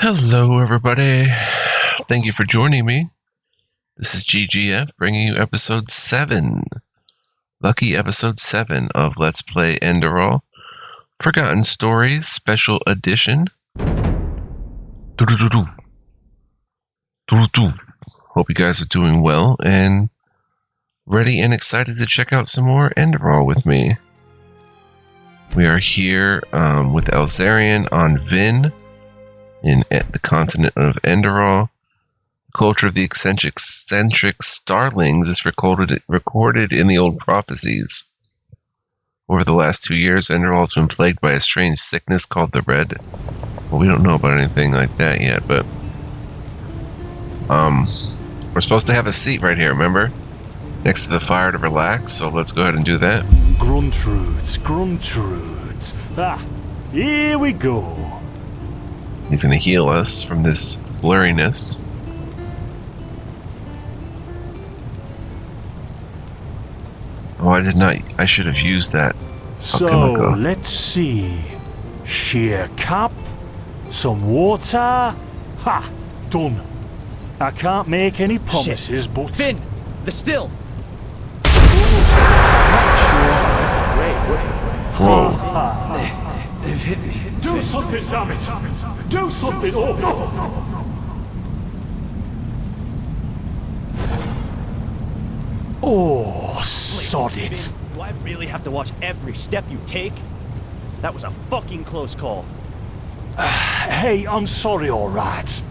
Hello, everybody. Thank you for joining me. This is GGF bringing you episode 7. Lucky episode 7 of Let's Play Enderal. Forgotten Stories Special Edition. Hope you guys are doing well and ready and excited to check out some more Enderal with me. We are here with Elzarian on Vin in the continent of Enderal. Culture of the eccentric starlings is recorded in the old prophecies. Over the last 2 years, Enderal has been plagued by a strange sickness called the Red. Well, we don't know about anything like that yet, but we're supposed to have a seat right here, remember? Next to the fire to relax, so let's go ahead and do that. Gruntroods. Ah, here we go. He's going to heal us from this blurriness. Oh, I should have used that. So, let's see. Sheer cap, some water. Ha! Done. I can't make any promises, Shit. but... Finn! The still! Whoa. Do something, damn it! Do something! Oh, no! Oh, sod it! Finn, do I really have to watch every step you take? That was a fucking close call. Hey, I'm sorry, alright.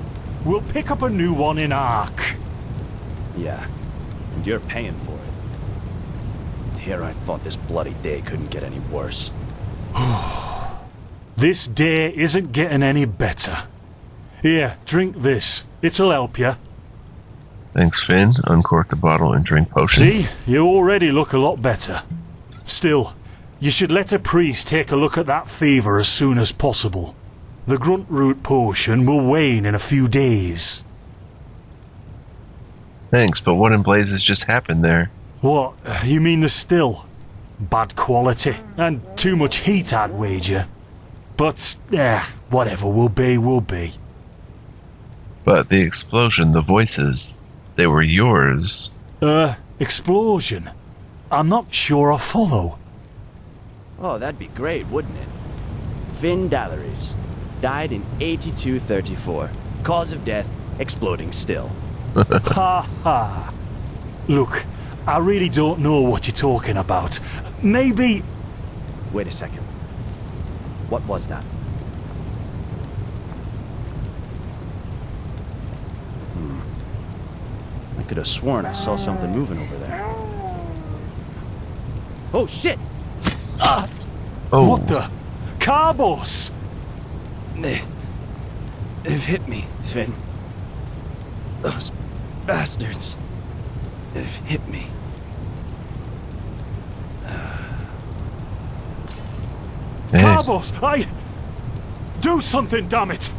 We'll pick up a new one in Ark. Yeah, and you're paying for it. Here I thought this bloody day couldn't get any worse. This day isn't getting any better. Here, drink this. It'll help you. Thanks, Finn. Uncork the bottle and drink potion. See? You already look a lot better. Still, you should let a priest take a look at that fever as soon as possible. The grunt root potion will wane in a few days. Thanks, but what in blazes just happened there? What? You mean the still? Bad quality, and too much heat, I'd wager. But, whatever will be, will be. But the explosion, the voices, they were yours. Explosion? I'm not sure I follow. Oh, that'd be great, wouldn't it? Finn Dalleries. Died in 8234. Cause of death, exploding still. Ha ha. Look, I really don't know what you're talking about. Maybe... Wait a second. What was that? I could have sworn I saw something moving over there. Oh shit! Oh. What the? Carbos! They've hit me, Finn. Those bastards. They've hit me. Hey. Carbos! Do something, damn it!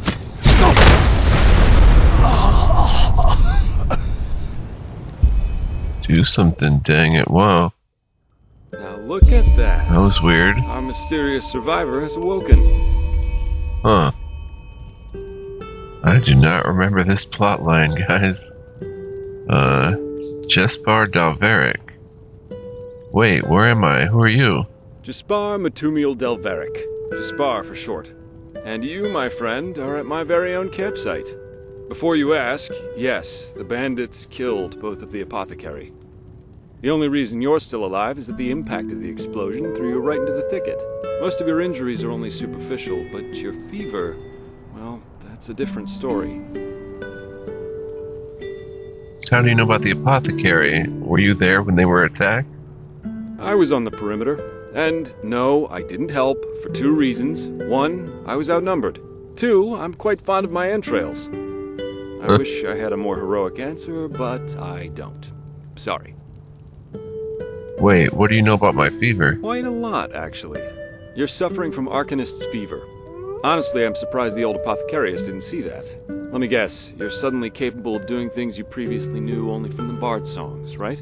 Do something, dang it. Wow. Now look at that. That was weird. Our mysterious survivor has awoken. Huh. I do not remember this plot line, guys. Jespar Dalveric. Wait, where am I? Who are you? Jaspar Matumiel Delveric. Jaspar for short. And you, my friend, are at my very own campsite. Before you ask, yes, the bandits killed both of the apothecary. The only reason you're still alive is that the impact of the explosion threw you right into the thicket. Most of your injuries are only superficial, but your fever, well, that's a different story. How do you know about the apothecary? Were you there when they were attacked? I was on the perimeter, and no, I didn't help, for 2 reasons. 1, I was outnumbered. 2, I'm quite fond of my entrails. I wish I had a more heroic answer, but I don't. Sorry. Wait, what do you know about my fever? Quite a lot, actually. You're suffering from Arcanist's fever. Honestly, I'm surprised the old apothecarius didn't see that. Let me guess, you're suddenly capable of doing things you previously knew only from the bard songs, right?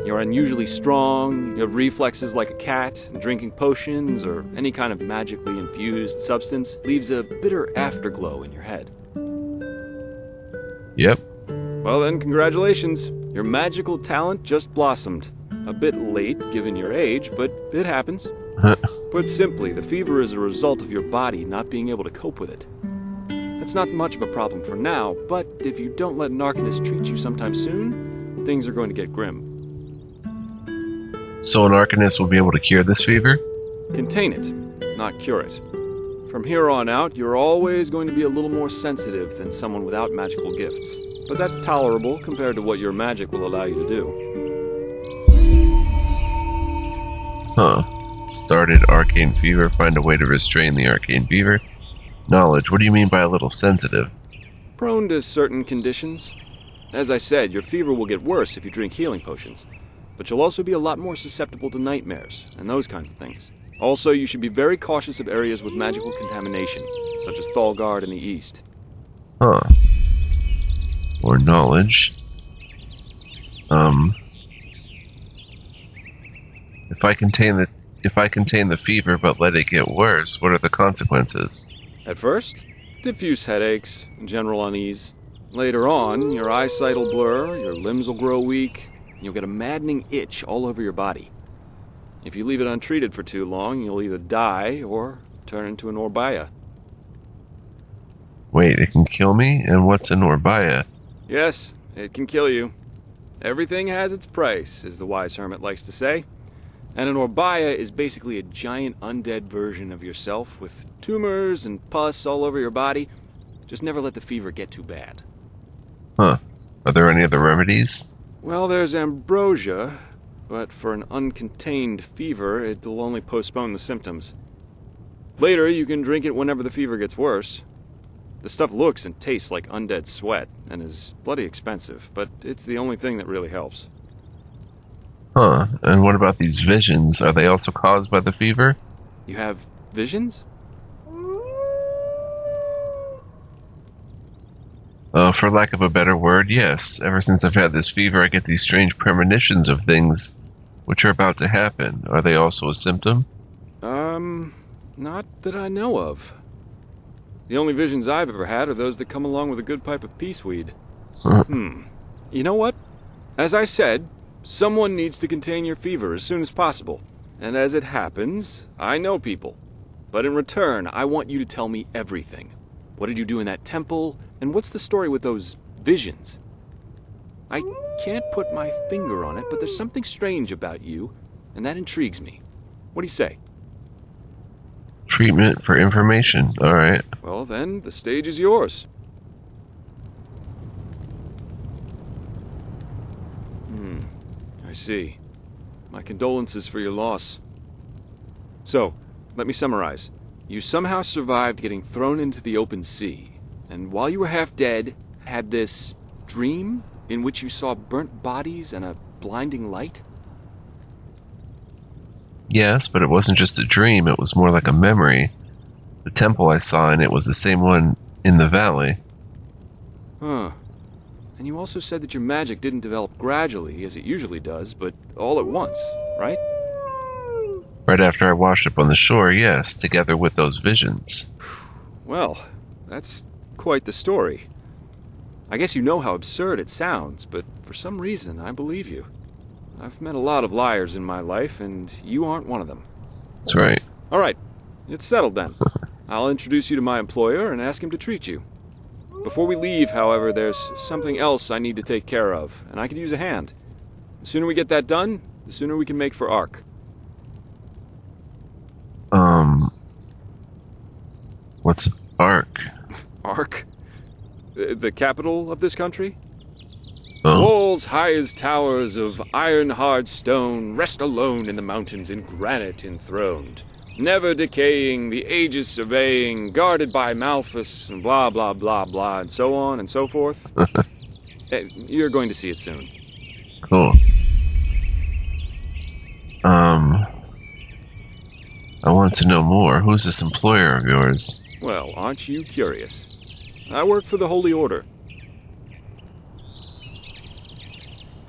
You're unusually strong, you have reflexes like a cat, and drinking potions or any kind of magically infused substance leaves a bitter afterglow in your head. Yep. Well then, congratulations. Your magical talent just blossomed. A bit late given your age, but it happens. Put simply, the fever is a result of your body not being able to cope with it. That's not much of a problem for now, but if you don't let an Arcanist treat you sometime soon, things are going to get grim. So an Arcanist will be able to cure this fever? Contain it, not cure it. From here on out, you're always going to be a little more sensitive than someone without magical gifts. But that's tolerable compared to what your magic will allow you to do. Huh. Started arcane fever, find a way to restrain the arcane fever. Knowledge, what do you mean by a little sensitive? Prone to certain conditions. As I said, your fever will get worse if you drink healing potions. But you'll also be a lot more susceptible to nightmares and those kinds of things. Also, you should be very cautious of areas with magical contamination, such as Thalgard in the east. Huh. Or knowledge. If I contain the fever but let it get worse, what are the consequences? At first, diffuse headaches, general unease. Later on, your eyesight will blur, your limbs will grow weak, and you'll get a maddening itch all over your body. If you leave it untreated for too long, you'll either die or turn into an Orbaya. Wait, it can kill me? And what's an Orbaya? Yes, it can kill you. Everything has its price, as the wise hermit likes to say. And an Orbaya is basically a giant undead version of yourself with tumors and pus all over your body. Just never let the fever get too bad. Huh. Are there any other remedies? Well, there's ambrosia, but for an uncontained fever, it'll only postpone the symptoms. Later, you can drink it whenever the fever gets worse. The stuff looks and tastes like undead sweat, and is bloody expensive, but it's the only thing that really helps. Huh. And what about these visions? Are they also caused by the fever? You have visions? For lack of a better word, yes. Ever since I've had this fever, I get these strange premonitions of things which are about to happen. Are they also a symptom? Not that I know of. The only visions I've ever had are those that come along with a good pipe of peaceweed. You know what? As I said, someone needs to contain your fever as soon as possible. And as it happens, I know people. But in return, I want you to tell me everything. What did you do in that temple? And what's the story with those visions? I can't put my finger on it, but there's something strange about you, and that intrigues me. What do you say? Treatment for information. Alright. Well, then, the stage is yours. I see. My condolences for your loss. So, let me summarize. You somehow survived getting thrown into the open sea, and while you were half dead, had this dream in which you saw burnt bodies and a blinding light? Yes, but it wasn't just a dream, it was more like a memory. The temple I saw in it was the same one in the valley. Huh. And you also said that your magic didn't develop gradually, as it usually does, but all at once, right? Right after I washed up on the shore, yes, together with those visions. Well, that's quite the story. I guess you know how absurd it sounds, but for some reason, I believe you. I've met a lot of liars in my life, and you aren't one of them. That's right. All right, it's settled then. I'll introduce you to my employer and ask him to treat you. Before we leave, however, there's something else I need to take care of, and I could use a hand. The sooner we get that done, the sooner we can make for Ark. What's Ark? Ark? The capital of this country? Oh. Walls high as towers of iron-hard stone rest alone in the mountains in granite enthroned. Never decaying, the ages surveying, guarded by Malthus, and blah, blah, blah, blah, and so on and so forth. You're going to see it soon. Cool. I want to know more. Who's this employer of yours? Well, aren't you curious? I work for the Holy Order.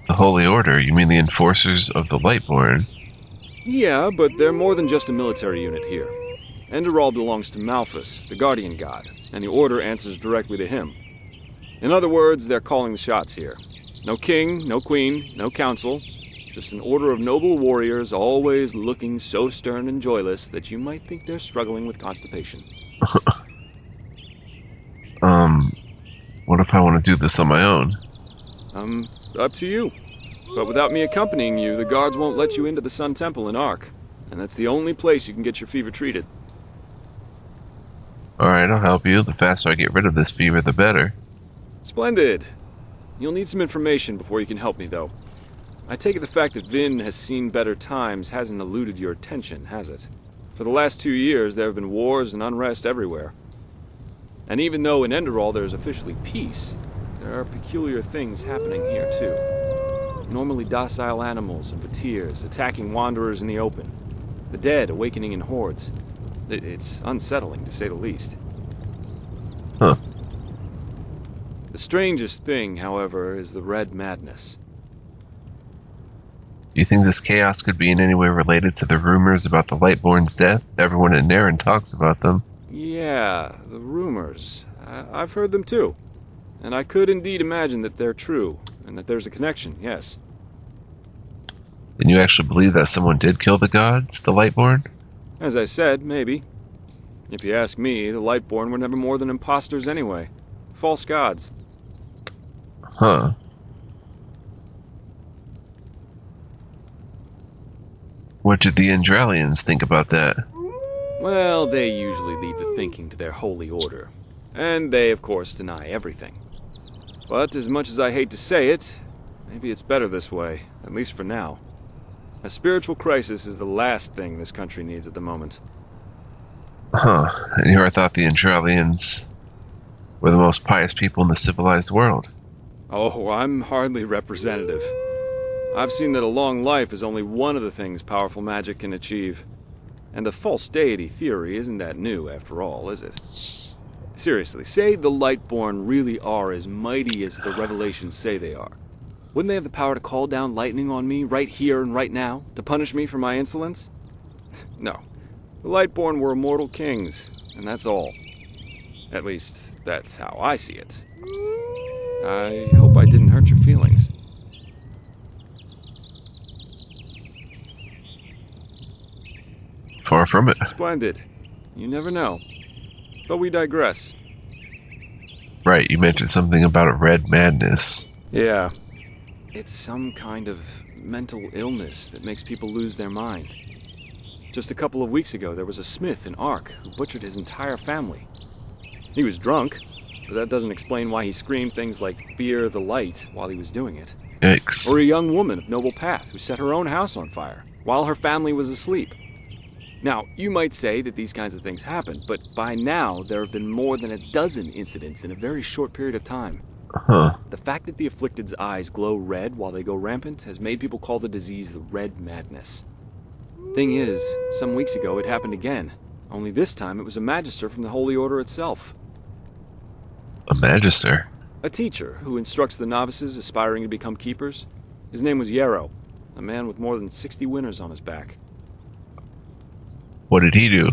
The Holy Order? You mean the enforcers of the Lightborn? Yeah, but they're more than just a military unit here. Enderal belongs to Malphus, the guardian god, and the Order answers directly to him. In other words, they're calling the shots here. No king, no queen, no council. Just an order of noble warriors, always looking so stern and joyless that you might think they're struggling with constipation. What if I want to do this on my own? Up to you. But without me accompanying you, the guards won't let you into the Sun Temple in Ark. And that's the only place you can get your fever treated. Alright, I'll help you. The faster I get rid of this fever, the better. Splendid. You'll need some information before you can help me, though. I take it the fact that Vin has seen better times hasn't eluded your attention, has it? For the last 2 years, there have been wars and unrest everywhere. And even though in Enderal there is officially peace, there are peculiar things happening here, too. Normally docile animals and fakirs attacking wanderers in the open. The dead awakening in hordes. It's unsettling, to say the least. Huh. The strangest thing, however, is the Red Madness. Do you think this chaos could be in any way related to the rumors about the Lightborn's death? Everyone in Naren talks about them. Yeah, the rumors. I've heard them too. And I could indeed imagine that they're true, and that there's a connection, yes. And you actually believe that someone did kill the gods, the Lightborn? As I said, maybe. If you ask me, the Lightborn were never more than imposters anyway. False gods. Huh. What did the Enderalians think about that? Well, they usually leave the thinking to their holy order. And they, of course, deny everything. But as much as I hate to say it, maybe it's better this way, at least for now. A spiritual crisis is the last thing this country needs at the moment. Huh. And here I thought the Enderalians were the most pious people in the civilized world. Oh, I'm hardly representative. I've seen that a long life is only one of the things powerful magic can achieve. And the false deity theory isn't that new, after all, is it? Seriously, say the Lightborn really are as mighty as the revelations say they are. Wouldn't they have the power to call down lightning on me right here and right now, to punish me for my insolence? No. The Lightborn were immortal kings, and that's all. At least, that's how I see it. I hope I didn't hurt your feelings. Far from it. Splendid. You never know. But we digress. Right, you mentioned something about a red madness. Yeah. It's some kind of mental illness that makes people lose their mind. Just a couple of weeks ago, there was a smith in Ark who butchered his entire family. He was drunk, but that doesn't explain why he screamed things like "Fear the light" while he was doing it. Yikes. Or a young woman of noble path who set her own house on fire while her family was asleep. Now, you might say that these kinds of things happen, but by now there have been more than a dozen incidents in a very short period of time. Huh. The fact that the afflicted's eyes glow red while they go rampant has made people call the disease the Red Madness. Thing is, some weeks ago it happened again, only this time it was a magister from the Holy Order itself. A magister? A teacher who instructs the novices aspiring to become keepers. His name was Yarrow, a man with more than 60 winners on his back. What did he do?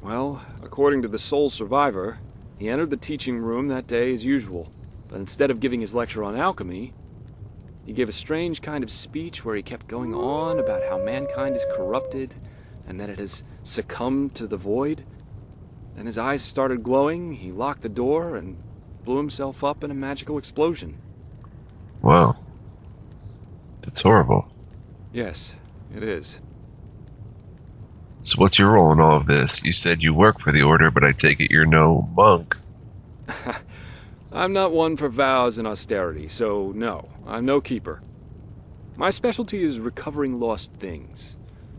Well, according to the sole survivor, he entered the teaching room that day as usual, but instead of giving his lecture on alchemy, he gave a strange kind of speech where he kept going on about how mankind is corrupted and that it has succumbed to the void. Then his eyes started glowing, he locked the door, and blew himself up in a magical explosion. Wow. That's horrible. Yes, it is. So what's your role in all of this? You said you work for the Order, but I take it you're no monk. I'm not one for vows and austerity, so no, I'm no keeper. My specialty is recovering lost things.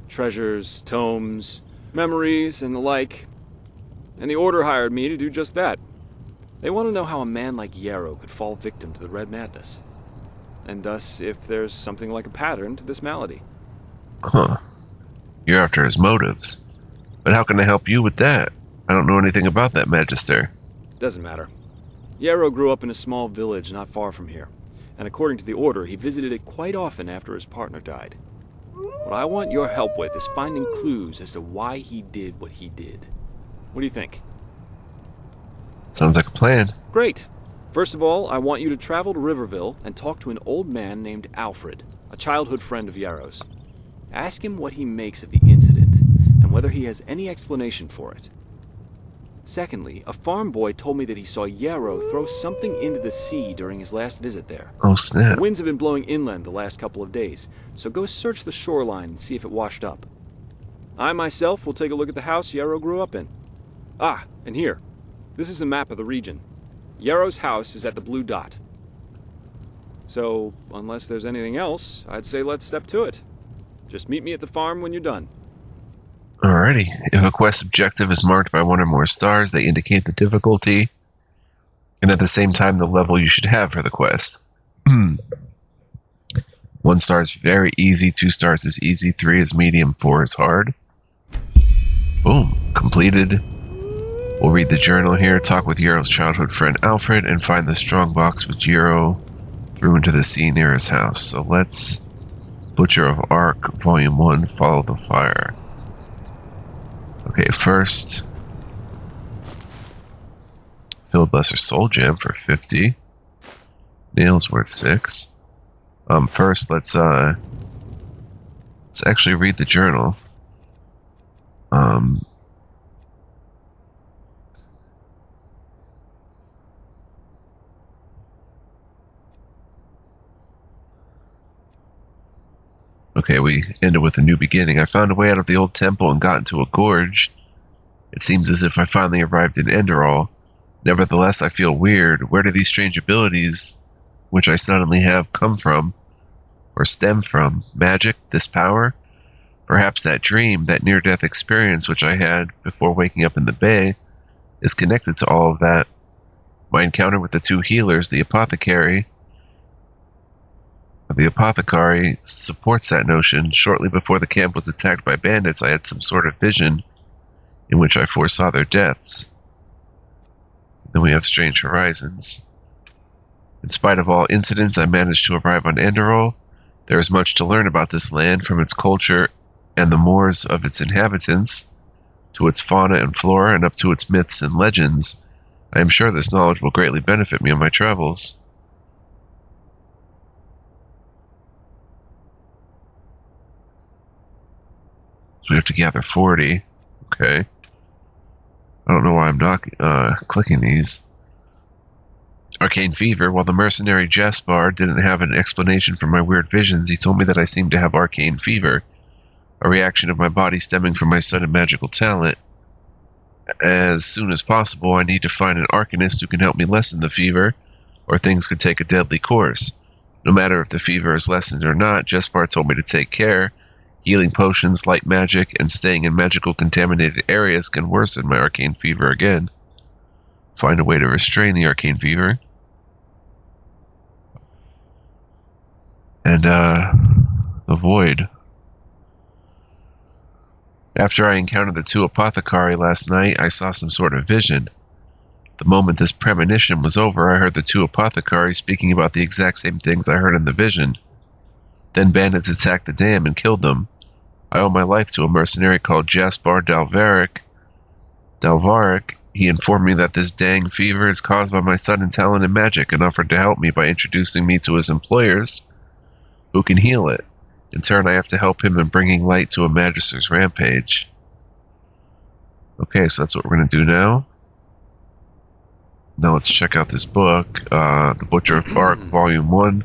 Treasures, tomes, memories, and the like. And the Order hired me to do just that. They want to know how a man like Yarrow could fall victim to the Red Madness. And thus, if there's something like a pattern to this malady. Huh. You're after his motives. But how can I help you with that? I don't know anything about that magister. Doesn't matter. Yarrow grew up in a small village not far from here, and according to the Order, he visited it quite often after his partner died. What I want your help with is finding clues as to why he did what he did. What do you think? Sounds like a plan. Great. First of all, I want you to travel to Riverville and talk to an old man named Alfred, a childhood friend of Yarrow's. Ask him what he makes of the incident, and whether he has any explanation for it. Secondly, a farm boy told me that he saw Yarrow throw something into the sea during his last visit there. Oh, snap. The winds have been blowing inland the last couple of days, so go search the shoreline and see if it washed up. I myself will take a look at the house Yarrow grew up in. Ah, and here. This is a map of the region. Yarrow's house is at the blue dot. So, unless there's anything else, I'd say let's step to it. Just meet me at the farm when you're done. Alrighty. If a quest objective is marked by one or more stars, they indicate the difficulty, and at the same time the level you should have for the quest. 1 star is very easy, 2 stars is easy, 3 is medium, 4 is hard. Boom. Completed. We'll read the journal here, talk with Yarrow's childhood friend Alfred, and find the strong box which Yarrow threw into the sea near his house. So let's... Butcher of Ark, Volume 1, Follow the Fire. Okay, first... Filibuster Soul Gem for 50. Nails worth 6. First, let's actually read the journal. Okay, we ended with a new beginning. I found a way out of the old temple and got into a gorge. It seems as if I finally arrived in Enderal. Nevertheless, I feel weird. Where do these strange abilities, which I suddenly have, come from? Or stem from? Magic? This power? Perhaps that dream, that near-death experience which I had before waking up in the bay, is connected to all of that. My encounter with the 2 healers, the apothecary supports that notion. Shortly before the camp was attacked by bandits, I had some sort of vision in which I foresaw their deaths. Then we have Strange Horizons. In spite of all incidents, I managed to arrive on Enderal. There is much to learn about this land, from its culture and the mores of its inhabitants, to its fauna and flora, and up to its myths and legends. I am sure this knowledge will greatly benefit me on my travels. So we have to gather 40. Okay. I don't know why I'm not clicking these. Arcane Fever. While the mercenary Jaspar didn't have an explanation for my weird visions, he told me that I seemed to have Arcane Fever, a reaction of my body stemming from my sudden magical talent. As soon as possible, I need to find an arcanist who can help me lessen the fever, or things could take a deadly course. No matter if the fever is lessened or not, Jaspar told me to take care. Healing potions, light magic, and staying in magical contaminated areas can worsen my arcane fever again. Find a way to restrain the arcane fever. And, the void. After I encountered the 2 apothecary last night, I saw some sort of vision. The moment this premonition was over, I heard the 2 apothecary speaking about the exact same things I heard in the vision. Then bandits attacked the dam and killed them. I owe my life to a mercenary called Jaspar Dalvaric. He informed me that this dang fever is caused by my sudden talent in magic and offered to help me by introducing me to his employers, who can heal it. In turn, I have to help him in bringing light to a Magister's rampage. Okay, so that's what we're going to do now. Now let's check out this book. The Butcher of Ark, Volume 1.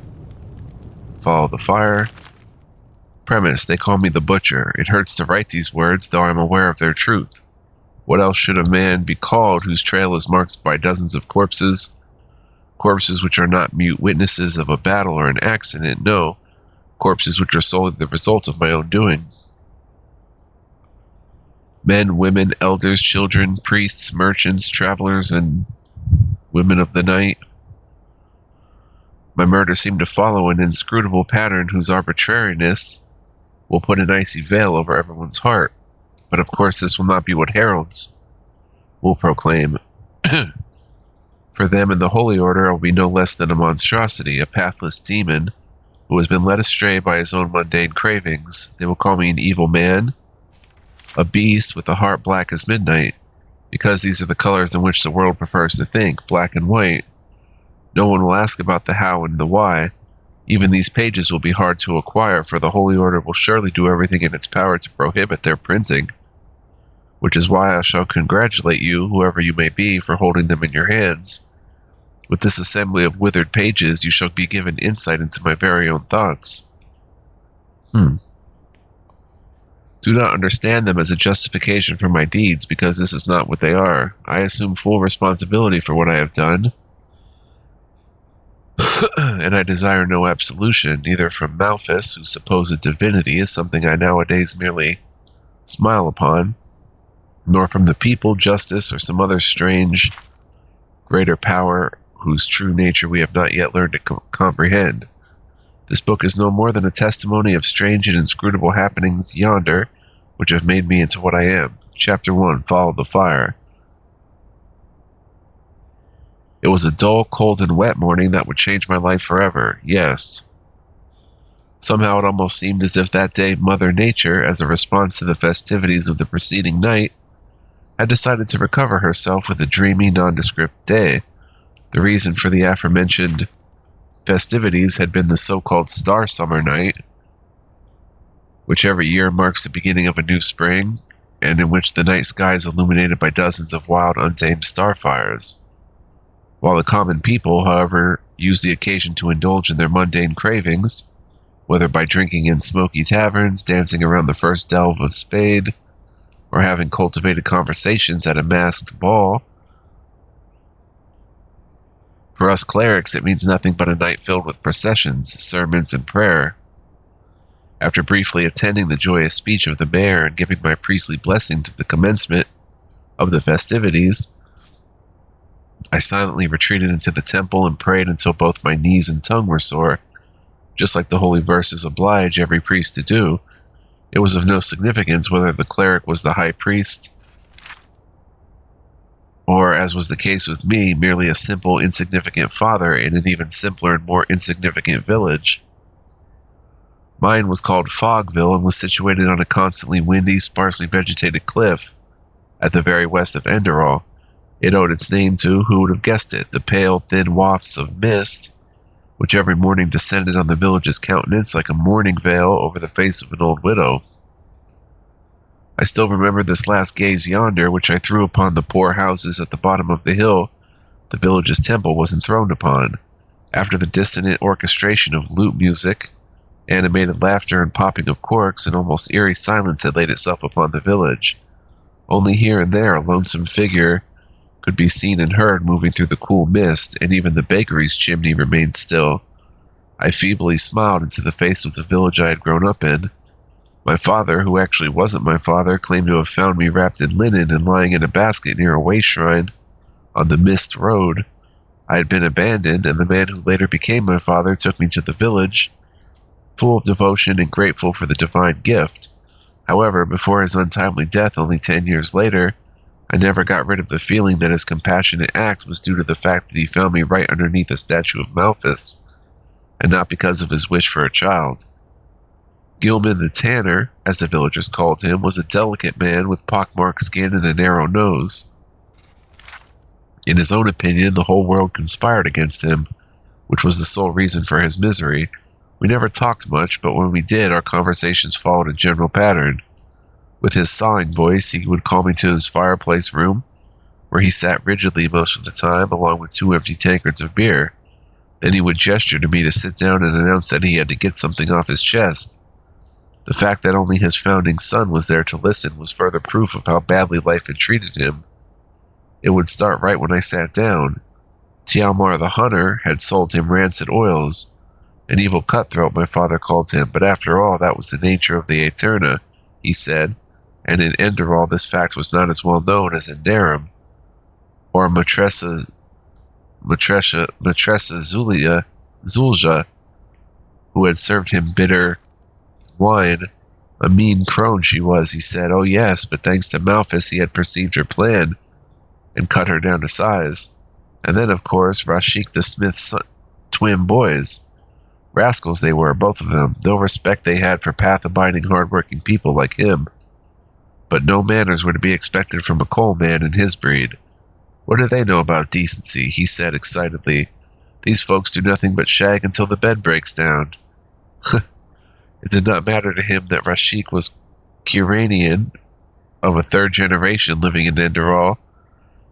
Follow the Fire. Premise: they call me the Butcher. It hurts to write these words, though I'm aware of their truth. What else should a man be called whose trail is marked by dozens of corpses? Corpses which are not mute witnesses of a battle or an accident, no. Corpses which are solely the result of my own doing. Men, women, elders, children, priests, merchants, travelers, and women of the night. My murder seemed to follow an inscrutable pattern whose arbitrariness will put an icy veil over everyone's heart. But of course this will not be what heralds will proclaim. For them in the Holy Order, I will be no less than a monstrosity, a pathless demon who has been led astray by his own mundane cravings. They will call me an evil man, a beast with a heart black as midnight, because these are the colors in which the world prefers to think, black and white. No one will ask about the how and the why. Even these pages will be hard to acquire, for the Holy Order will surely do everything in its power to prohibit their printing. Which is why I shall congratulate you, whoever you may be, for holding them in your hands. With this assembly of withered pages, you shall be given insight into my very own thoughts. Do not understand them as a justification for my deeds, because this is not what they are. I assume full responsibility for what I have done, and I desire no absolution, neither from Malphus, whose supposed divinity is something I nowadays merely smile upon, nor from the people, justice, or some other strange, greater power whose true nature we have not yet learned to comprehend. This book is no more than a testimony of strange and inscrutable happenings yonder, which have made me into what I am. Chapter 1, Follow the Fire. It was a dull, cold, and wet morning that would change my life forever, yes. Somehow it almost seemed as if that day Mother Nature, as a response to the festivities of the preceding night, had decided to recover herself with a dreamy, nondescript day. The reason for the aforementioned festivities had been the so-called Star Summer Night, which every year marks the beginning of a new spring, and in which the night sky is illuminated by dozens of wild, untamed starfires. While the common people, however, use the occasion to indulge in their mundane cravings, whether by drinking in smoky taverns, dancing around the first delve of spade, or having cultivated conversations at a masked ball. For us clerics, it means nothing but a night filled with processions, sermons, and prayer. After briefly attending the joyous speech of the mayor and giving my priestly blessing to the commencement of the festivities, I silently retreated into the temple and prayed until both my knees and tongue were sore, just like the holy verses oblige every priest to do. It was of no significance whether the cleric was the high priest, or, as was the case with me, merely a simple, insignificant father in an even simpler and more insignificant village. Mine was called Fogville and was situated on a constantly windy, sparsely vegetated cliff at the very west of Enderal. It owed its name to, who would have guessed it, the pale, thin wafts of mist which every morning descended on the village's countenance like a mourning veil over the face of an old widow. I still remember this last gaze yonder, which I threw upon the poor houses at the bottom of the hill the village's temple was enthroned upon. After the dissonant orchestration of lute music, animated laughter and popping of corks, an almost eerie silence had laid itself upon the village. Only here and there a lonesome figure could be seen and heard moving through the cool mist, and even the bakery's chimney remained still. I feebly smiled into the face of the village I had grown up in. My father, who actually wasn't my father, claimed to have found me wrapped in linen and lying in a basket near a way shrine on the Mist Road. I had been abandoned, and the man who later became my father took me to the village, full of devotion and grateful for the divine gift. However, before his untimely death only 10 years later, I never got rid of the feeling that his compassionate act was due to the fact that he found me right underneath a statue of Malphus, and not because of his wish for a child. Gilman the Tanner, as the villagers called him, was a delicate man with pockmarked skin and a narrow nose. In his own opinion, the whole world conspired against him, which was the sole reason for his misery. We never talked much, but when we did, our conversations followed a general pattern. With his sawing voice, he would call me to his fireplace room, where he sat rigidly most of the time, along with 2 empty tankards of beer. Then he would gesture to me to sit down and announce that he had to get something off his chest. The fact that only his founding son was there to listen was further proof of how badly life had treated him. It would start right when I sat down. Tialmar the Hunter had sold him rancid oils. An evil cutthroat, my father called him, but after all, that was the nature of the Aeterna, he said, and in Enderal this fact was not as well known as in Narum, or Matressa Zulja, who had served him bitter wine. A mean crone she was, he said. Oh yes, but thanks to Malphus he had perceived her plan and cut her down to size. And then, of course, Rashik the Smith's twin boys. Rascals they were, both of them. No respect they had for path-abiding, hard-working people like him. But no manners were to be expected from a coal man and his breed. What do they know about decency? He said excitedly. These folks do nothing but shag until the bed breaks down. It did not matter to him that Rashik was Kuranian of a third generation living in Enderal,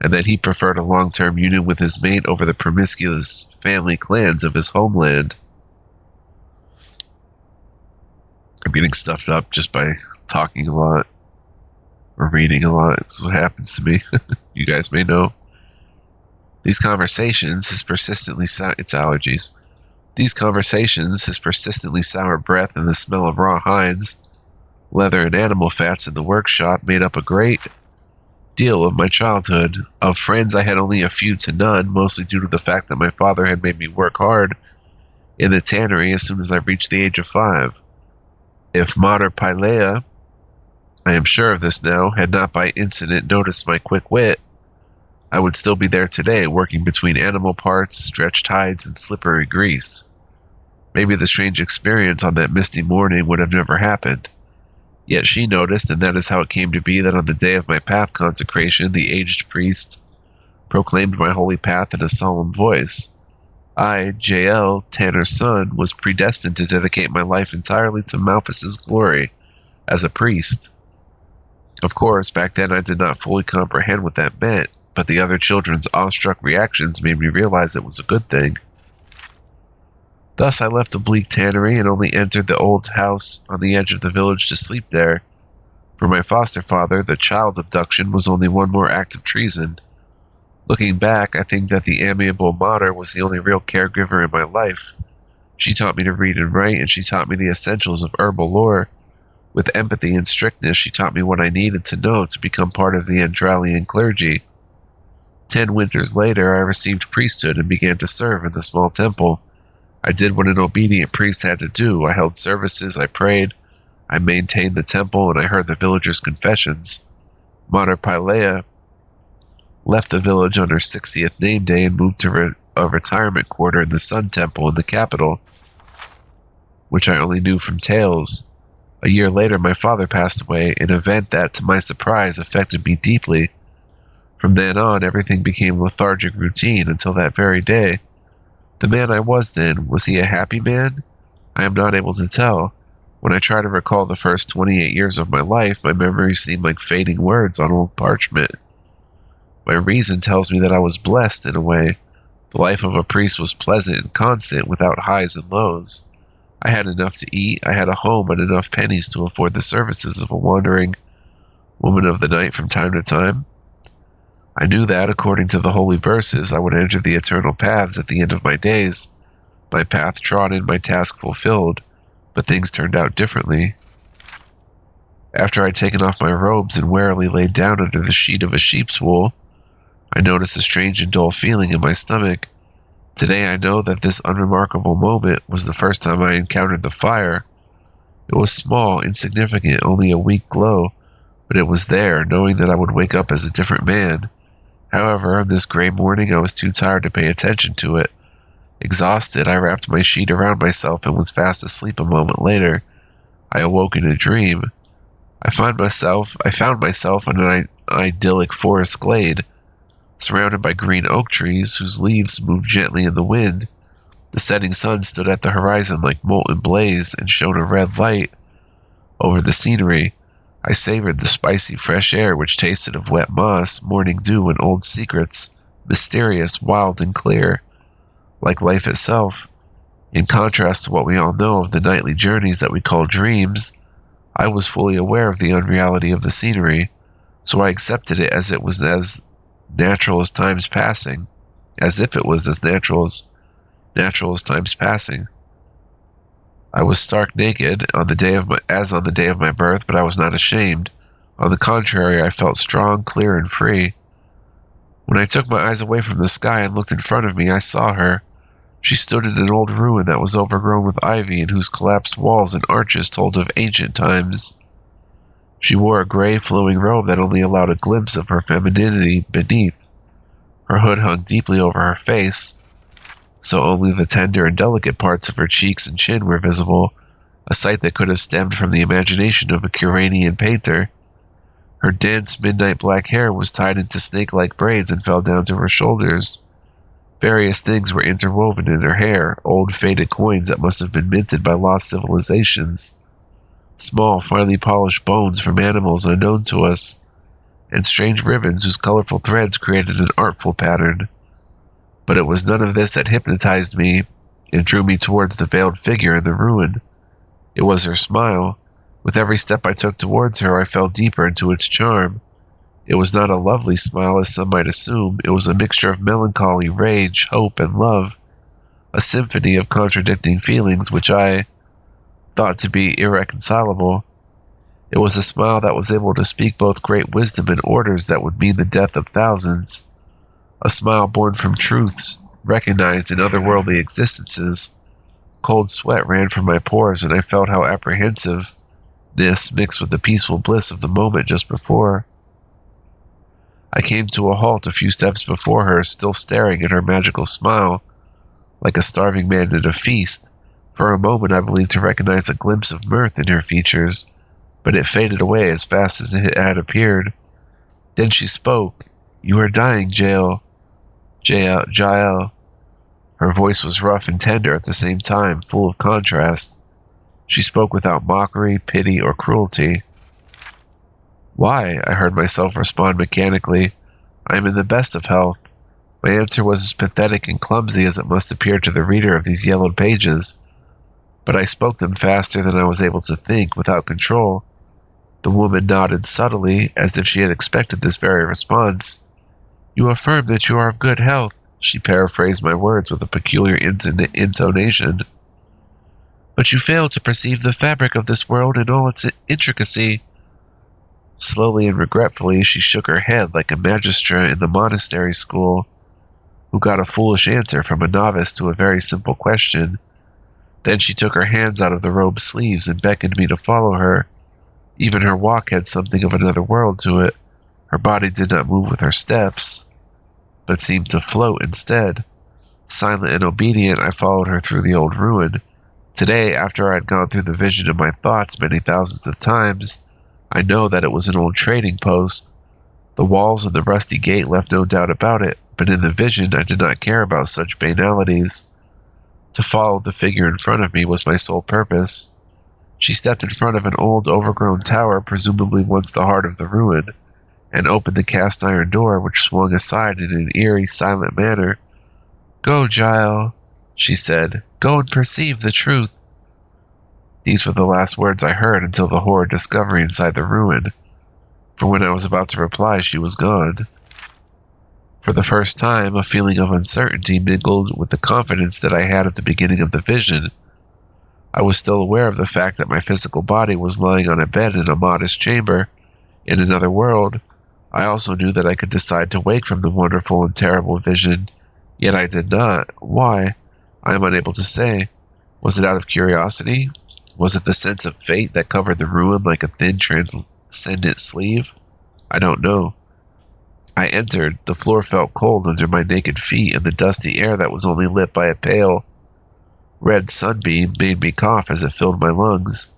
and that he preferred a long-term union with his mate over the promiscuous family clans of his homeland. I'm getting stuffed up just by talking a lot or reading a lot. It's what happens to me. You guys may know. These conversations, his persistently it's allergies. These conversations, his persistently sour breath and the smell of raw hides, leather and animal fats in the workshop made up a great deal of my childhood. Of friends I had only a few to none, mostly due to the fact that my father had made me work hard in the tannery as soon as I reached the age of 5. If Mater Pilea, I am sure of this now, had not by incident noticed my quick wit, I would still be there today, working between animal parts, stretched hides, and slippery grease. Maybe the strange experience on that misty morning would have never happened. Yet she noticed, and that is how it came to be that on the day of my path consecration, the aged priest proclaimed my holy path in a solemn voice. I, Jael, Tanner's son, was predestined to dedicate my life entirely to Malphas's glory as a priest. Of course, back then I did not fully comprehend what that meant, but the other children's awestruck reactions made me realize it was a good thing. Thus I left the bleak tannery and only entered the old house on the edge of the village to sleep there. For my foster father, the child abduction was only one more act of treason. Looking back, I think that the amiable Mater was the only real caregiver in my life. She taught me to read and write, and she taught me the essentials of herbal lore. With empathy and strictness, she taught me what I needed to know to become part of the Endralian clergy. 10 winters later, I received priesthood and began to serve in the small temple. I did what an obedient priest had to do. I held services, I prayed, I maintained the temple, and I heard the villagers' confessions. Mater Pilea left the village on her 60th name day and moved to a retirement quarter in the Sun Temple in the capital, which I only knew from tales. A year later, my father passed away, an event that, to my surprise, affected me deeply. From then on, everything became lethargic routine until that very day. The man I was then, was he a happy man? I am not able to tell. When I try to recall the first 28 years of my life, my memories seem like fading words on old parchment. My reason tells me that I was blessed in a way. The life of a priest was pleasant and constant, without highs and lows. I had enough to eat, I had a home, and enough pennies to afford the services of a wandering woman of the night from time to time. I knew that, according to the holy verses, I would enter the eternal paths at the end of my days. My path trodden, my task fulfilled, but things turned out differently. After I'd taken off my robes and warily laid down under the sheet of a sheep's wool, I noticed a strange and dull feeling in my stomach. Today I know that this unremarkable moment was the first time I encountered the fire. It was small, insignificant, only a weak glow, but it was there, knowing that I would wake up as a different man. However, on this gray morning I was too tired to pay attention to it. Exhausted, I wrapped my sheet around myself and was fast asleep a moment later. I awoke in a dream. I found myself in an idyllic forest glade, surrounded by green oak trees whose leaves moved gently in the wind. The setting sun stood at the horizon like molten blaze and shone a red light over the scenery. I savored the spicy fresh air which tasted of wet moss, morning dew, and old secrets, mysterious, wild, and clear, like life itself. In contrast to what we all know of the nightly journeys that we call dreams, I was fully aware of the unreality of the scenery, so I accepted it as it was as natural as time's passing, as if it was as natural as time's passing. I was stark naked on the day of my birth, but I was not ashamed. On the contrary, I felt strong, clear, and free. When I took my eyes away from the sky and looked in front of me, I saw her. She stood in an old ruin that was overgrown with ivy and whose collapsed walls and arches told of ancient times. She wore a gray, flowing robe that only allowed a glimpse of her femininity beneath. Her hood hung deeply over her face, so only the tender and delicate parts of her cheeks and chin were visible, a sight that could have stemmed from the imagination of a Curanian painter. Her dense, midnight black hair was tied into snake-like braids and fell down to her shoulders. Various things were interwoven in her hair, old faded coins that must have been minted by lost civilizations, small, finely polished bones from animals unknown to us, and strange ribbons whose colorful threads created an artful pattern. But it was none of this that hypnotized me and drew me towards the veiled figure in the ruin. It was her smile. With every step I took towards her, I fell deeper into its charm. It was not a lovely smile, as some might assume. It was a mixture of melancholy, rage, hope, and love, a symphony of contradicting feelings which I thought to be irreconcilable. It was a smile that was able to speak both great wisdom and orders that would mean the death of thousands, a smile born from truths recognized in otherworldly existences. Cold sweat ran from my pores, and I felt how apprehensiveness mixed with the peaceful bliss of the moment just before. I came to a halt a few steps before her, still staring at her magical smile, like a starving man at a feast. For a moment I believed to recognize a glimpse of mirth in her features, but it faded away as fast as it had appeared. Then she spoke. "You are dying, Jael. Jael." Her voice was rough and tender at the same time, full of contrast. She spoke without mockery, pity, or cruelty. "Why?" I heard myself respond mechanically. "I am in the best of health." My answer was as pathetic and clumsy as it must appear to the reader of these yellowed pages, but I spoke them faster than I was able to think, without control. The woman nodded subtly, as if she had expected this very response. "You affirm that you are of good health," she paraphrased my words with a peculiar intonation. "But you fail to perceive the fabric of this world in all its intricacy." Slowly and regretfully, she shook her head like a magistra in the monastery school, who got a foolish answer from a novice to a very simple question. Then she took her hands out of the robe's sleeves and beckoned me to follow her. Even her walk had something of another world to it. Her body did not move with her steps, but seemed to float instead. Silent and obedient, I followed her through the old ruin. Today, after I had gone through the vision of my thoughts many thousands of times, I know that it was an old trading post. The walls and the rusty gate left no doubt about it, but in the vision I did not care about such banalities. To follow the figure in front of me was my sole purpose. She stepped in front of an old, overgrown tower, presumably once the heart of the ruin, and opened the cast-iron door, which swung aside in an eerie, silent manner. "Go, Jael," she said. "Go and perceive the truth." These were the last words I heard until the horrid discovery inside the ruin, for when I was about to reply, she was gone. For the first time, a feeling of uncertainty mingled with the confidence that I had at the beginning of the vision. I was still aware of the fact that my physical body was lying on a bed in a modest chamber in another world. I also knew that I could decide to wake from the wonderful and terrible vision, yet I did not. Why? I am unable to say. Was it out of curiosity? Was it the sense of fate that covered the ruin like a thin, transcendent sleeve? I don't know. I entered. The floor felt cold under my naked feet, and the dusty air that was only lit by a pale red sunbeam made me cough as it filled my lungs.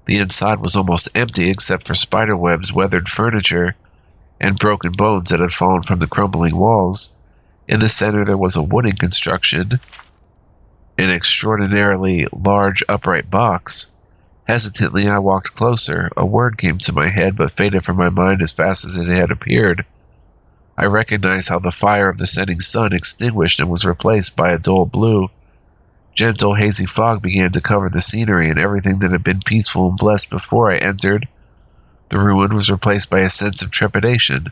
The inside was almost empty except for spiderwebs, weathered furniture, and broken bones that had fallen from the crumbling walls. In the center there was a wooden construction, an extraordinarily large upright box. Hesitantly I walked closer. A word came to my head but faded from my mind as fast as it had appeared. I recognized how the fire of the setting sun extinguished and was replaced by a dull blue. Gentle, hazy fog began to cover the scenery, and everything that had been peaceful and blessed before I entered the ruin was replaced by a sense of trepidation,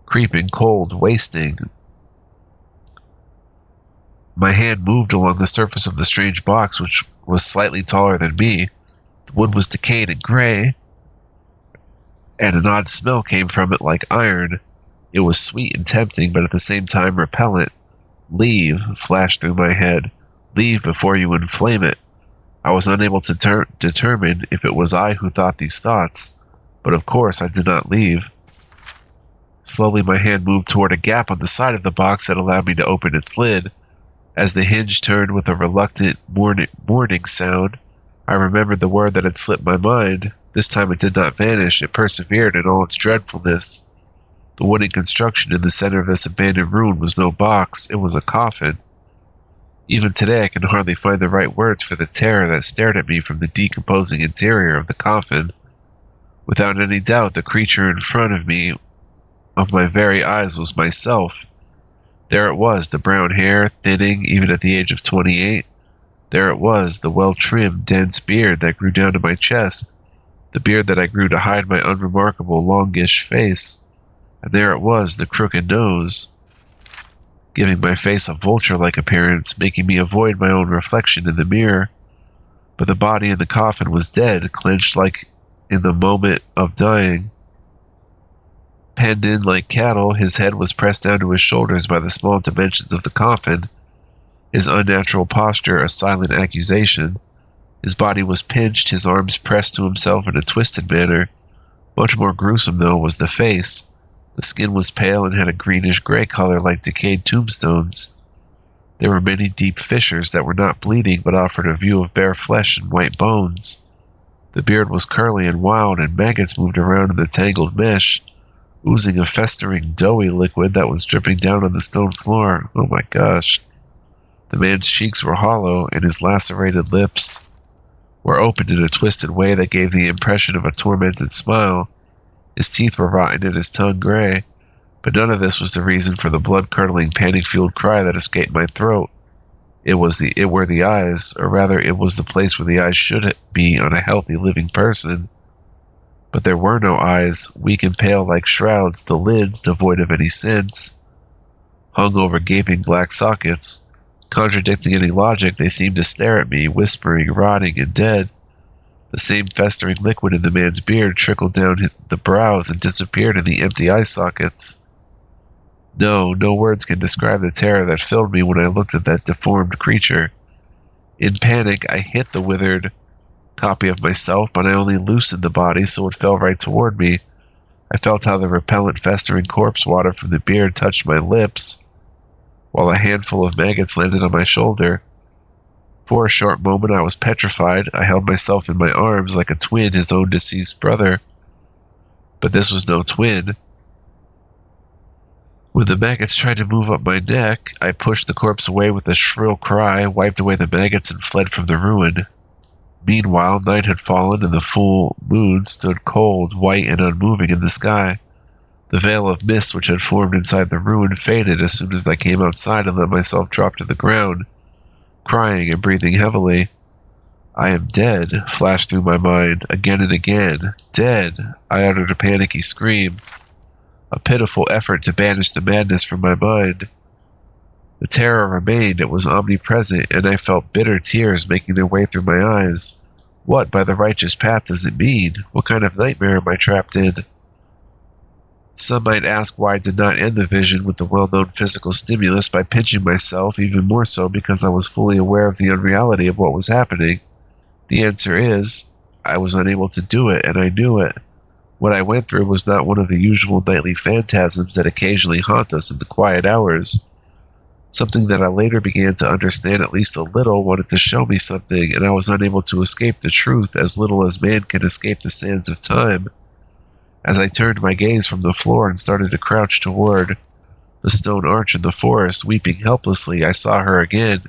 creeping, cold, wasting. My hand moved along the surface of the strange box, which was slightly taller than me. The wood was decayed and gray, and an odd smell came from it like iron. It was sweet and tempting, but at the same time repellent. "Leave," flashed through my head. "Leave before you inflame it." I was unable to determine if it was I who thought these thoughts, but of course I did not leave. Slowly my hand moved toward a gap on the side of the box that allowed me to open its lid. As the hinge turned with a reluctant warning sound, I remembered the word that had slipped my mind. This time it did not vanish, it persevered in all its dreadfulness. The wooden construction in the center of this abandoned ruin was no box, it was a coffin. Even today I can hardly find the right words for the terror that stared at me from the decomposing interior of the coffin. Without any doubt, the creature in front of me, of my very eyes, was myself. There it was, the brown hair, thinning even at the age of 28. There it was, the well-trimmed, dense beard that grew down to my chest, the beard that I grew to hide my unremarkable, longish face. And there it was, the crooked nose, giving my face a vulture-like appearance, making me avoid my own reflection in the mirror. But the body in the coffin was dead, clenched like in the moment of dying. Penned in like cattle, his head was pressed down to his shoulders by the small dimensions of the coffin, his unnatural posture a silent accusation. His body was pinched, his arms pressed to himself in a twisted manner. Much more gruesome, though, was the face. The skin was pale and had a greenish-gray color like decayed tombstones. There were many deep fissures that were not bleeding but offered a view of bare flesh and white bones. The beard was curly and wild, and maggots moved around in the tangled mesh, oozing a festering, doughy liquid that was dripping down on the stone floor. Oh my gosh. The man's cheeks were hollow, and his lacerated lips were opened in a twisted way that gave the impression of a tormented smile. His teeth were rotten and his tongue gray, but none of this was the reason for the blood-curdling, panic-fueled cry that escaped my throat. It were the eyes, or rather, it was the place where the eyes should be on a healthy, living person. But there were no eyes, weak and pale like shrouds, the lids, devoid of any sense, hung over gaping black sockets. Contradicting any logic, they seemed to stare at me, whispering, rotting, and dead. The same festering liquid in the man's beard trickled down the brows and disappeared in the empty eye sockets. No words can describe the terror that filled me when I looked at that deformed creature. In panic, I hit the withered copy of myself, but I only loosened the body so it fell right toward me. I felt how the repellent, festering corpse water from the beard touched my lips, while a handful of maggots landed on my shoulder. For a short moment I was petrified. I held myself in my arms like a twin, his own deceased brother. But this was no twin. When the maggots tried to move up my neck, I pushed the corpse away with a shrill cry, wiped away the maggots, and fled from the ruin. Meanwhile, night had fallen, and the full moon stood cold, white, and unmoving in the sky. The veil of mist which had formed inside the ruin faded as soon as I came outside and let myself drop to the ground, crying and breathing heavily. I am dead, flashed through my mind, again and again. Dead! I uttered a panicky scream, a pitiful effort to banish the madness from my mind. The terror remained, it was omnipresent, and I felt bitter tears making their way through my eyes. What, by the righteous path, does it mean? What kind of nightmare am I trapped in? Some might ask why I did not end the vision with the well-known physical stimulus by pinching myself, even more so because I was fully aware of the unreality of what was happening. The answer is, I was unable to do it, and I knew it. What I went through was not one of the usual nightly phantasms that occasionally haunt us in the quiet hours. Something that I later began to understand at least a little wanted to show me something, and I was unable to escape the truth as little as man can escape the sands of time. As I turned my gaze from the floor and started to crouch toward the stone arch in the forest, weeping helplessly, I saw her again.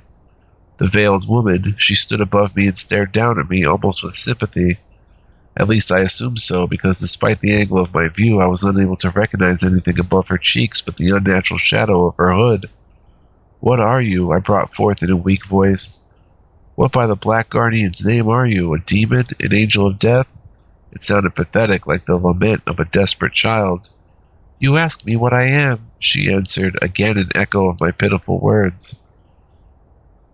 The veiled woman, she stood above me and stared down at me almost with sympathy. At least I assumed so, because despite the angle of my view, I was unable to recognize anything above her cheeks but the unnatural shadow of her hood. "What are you?" I brought forth in a weak voice. "What by the Black Guardian's name are you? A demon? An angel of death?" It sounded pathetic, like the lament of a desperate child. "You ask me what I am," she answered, again an echo of my pitiful words.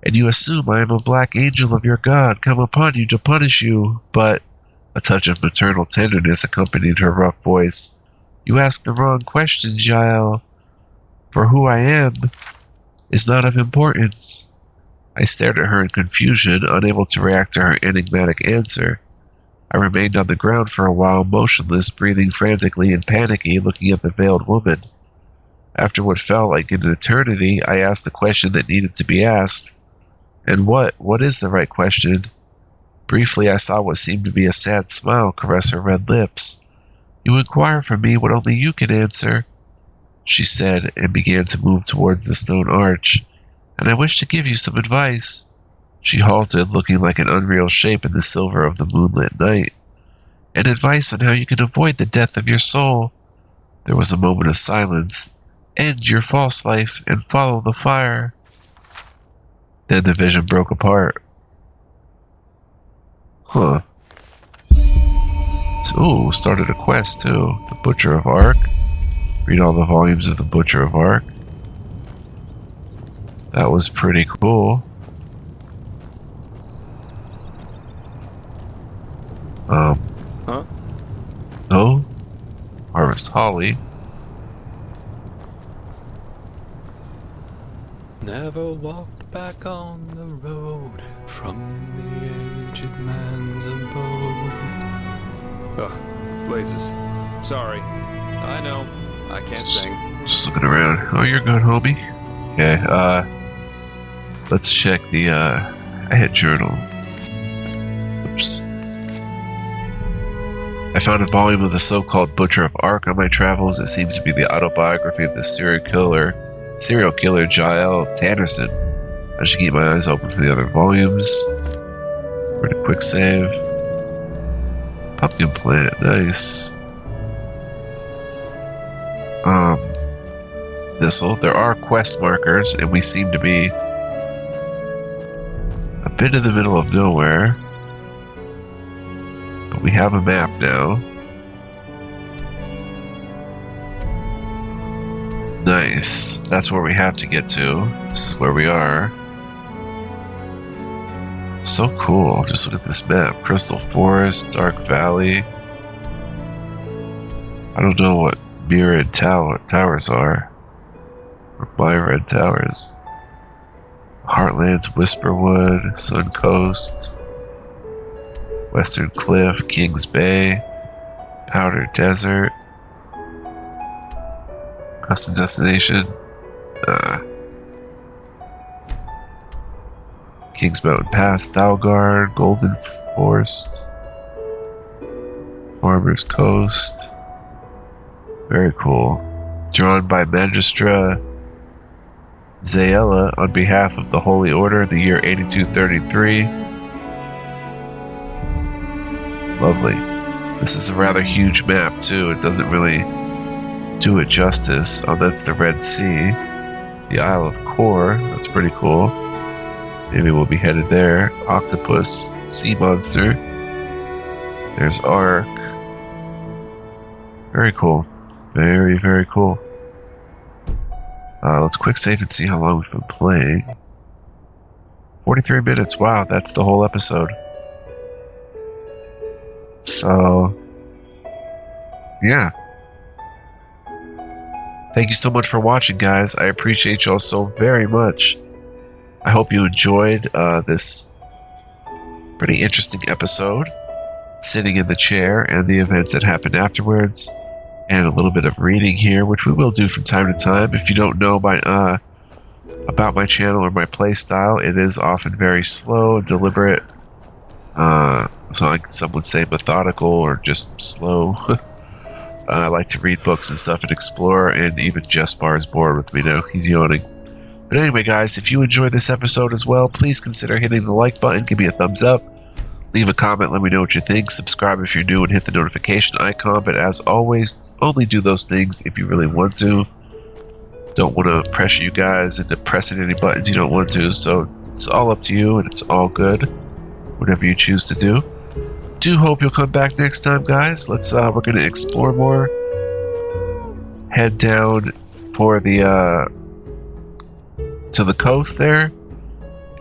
"And you assume I am a black angel of your God, come upon you to punish you, but—" A touch of maternal tenderness accompanied her rough voice. "You ask the wrong question, Jael. For who I am is not of importance." I stared at her in confusion, unable to react to her enigmatic answer. I remained on the ground for a while, motionless, breathing frantically and panicky, looking at the veiled woman. After what felt like an eternity, I asked the question that needed to be asked. And what is the right question? Briefly, I saw what seemed to be a sad smile caress her red lips. You inquire from me what only you can answer, she said, and began to move towards the stone arch. And I wish to give you some advice. She halted, looking like an unreal shape in the silver of the moonlit night. An advice on how you can avoid the death of your soul. There was a moment of silence. End your false life and follow the fire. Then the vision broke apart. Huh. So, started a quest too. The Butcher of Ark. Read all the volumes of the Butcher of Ark. That was pretty cool. Huh? No. Harvest Holly. Never walked back on the road from the aged man's abode. Oh, blazes. Sorry. I know. I can't sing. Just looking around. Oh, you're good, homie. Okay, let's check the, I had journal. Oops. I found a volume of the so-called Butcher of Ark on my travels. It seems to be the autobiography of the serial killer Jael Tannerson. I should keep my eyes open for the other volumes. We're to quick save. Pumpkin plant, nice. Thistle. There are quest markers, and we seem to be a bit in the middle of nowhere. But we have a map now. Nice. That's where we have to get to. This is where we are. So cool. Just look at this map. Crystal Forest, Dark Valley. I don't know what mirrored towers are. Or my red towers. Heartlands, Whisperwood, Sun Coast, Western Cliff, Kings Bay, Powder Desert, Custom Destination, Kings Mountain Pass, Thalgard, Golden Forest, Farmers Coast. Very cool. Drawn by Magistra Zayella on behalf of the Holy Order, the year 8233. Lovely. This is a rather huge map too. It doesn't really do it justice. Oh, that's the Red Sea. The Isle of Kor. That's pretty cool. Maybe we'll be headed there. Octopus. Sea monster. There's Ark. Very cool. Very, very cool. Let's quick save and see how long we've been playing. 43 minutes. Wow, that's the whole episode. So, yeah. Thank you so much for watching, guys. I appreciate y'all so very much. I hope you enjoyed this pretty interesting episode. Sitting in the chair and the events that happened afterwards. And a little bit of reading here, which we will do from time to time. If you don't know about my channel or my play style, it is often very slow and deliberate. So like some would say methodical or just slow. I like to read books and stuff and explore, and even Jespar is bored with me now. He's yawning. But anyway, guys, if you enjoyed this episode as well, please consider hitting the like button, give me a thumbs up. Leave a comment, let me know what you think. Subscribe if you're new and hit the notification icon. But as always, only do those things if you really want to. Don't want to pressure you guys into pressing any buttons you don't want to. So it's all up to you and it's all good. Whatever you choose to do. Do hope you'll come back next time, guys. We're going to explore more. Head down for the to the coast there.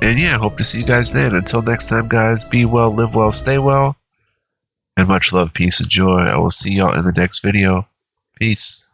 And yeah, hope to see you guys then. Until next time, guys, be well, live well, stay well. And much love, peace, and joy. I will see y'all in the next video. Peace.